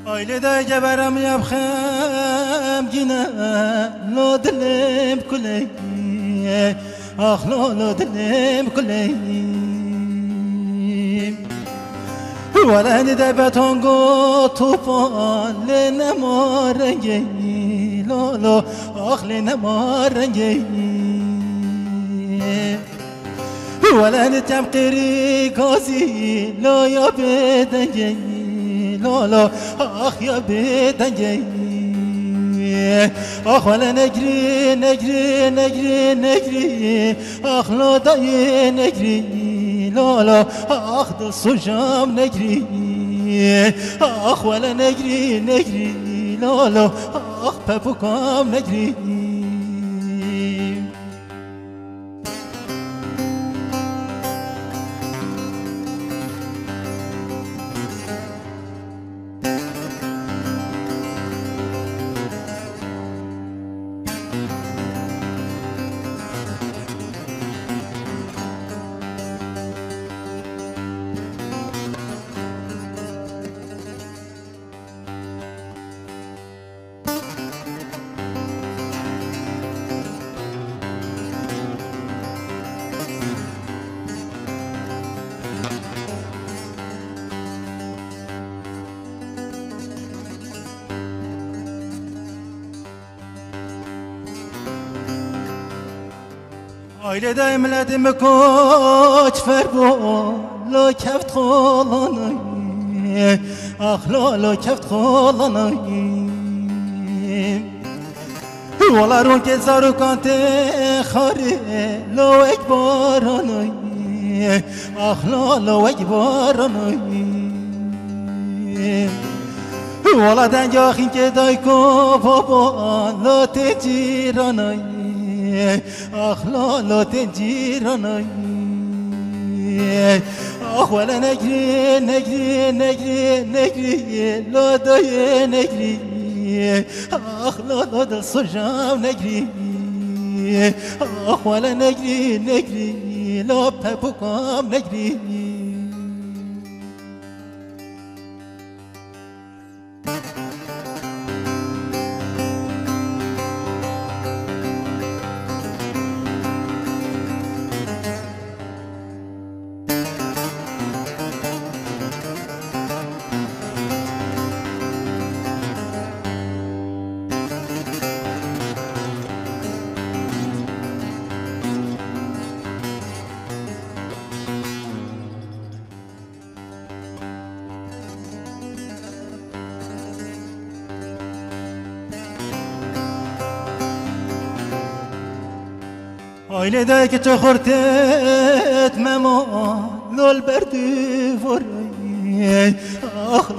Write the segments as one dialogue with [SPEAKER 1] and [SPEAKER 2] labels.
[SPEAKER 1] Aile de geberem yapxem yine lo dilim kuley ah lo dilim kuley Walani de betongo tufan le nemarengi lo ah le nemarengi Walani temqiri gazi lo yabedengi لا آخ یا بدنگی آخ ولی نگری نگری نگری نگری آخ لا دای نگری لا آخ دل سوشم نگری آخ ولی نگری نگری لا آخ پپوکم نگری Aile de milletim koç ferbo lo keft xolanay ah lo keft xolanay Walarun ke zaru kante khare lo ekbaranay ah lo ekbaranay Wala den yakhin ke dayko baba lo tejiranay آخ لا تنجيراني آخ ولا نجري نجري نجري نجري لا داي نجري آخ لا دل صجام نجري آخ ولا نجري نجري لا بابوكام نجري Ailedeki çökürt etmema lol berdi voray ah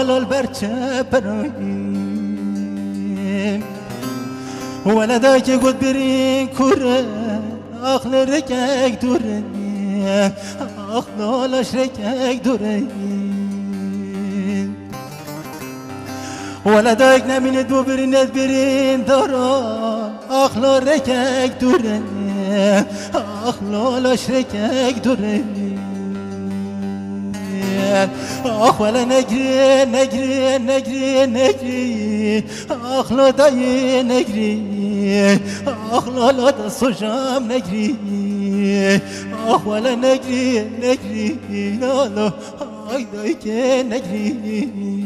[SPEAKER 1] lol berçeperay Veledeki gud birin kure ah lerekek dure ah lol aşrekek dure Veledek nemini du birin et birin dara ah lerekek dure آخ لا شريكك دوري آخ ولا نجري نجري نجري نجري آخ لا داي نجري آخ لا تصجام نجري آخ ولا نجري نجري لا أي دايك نجري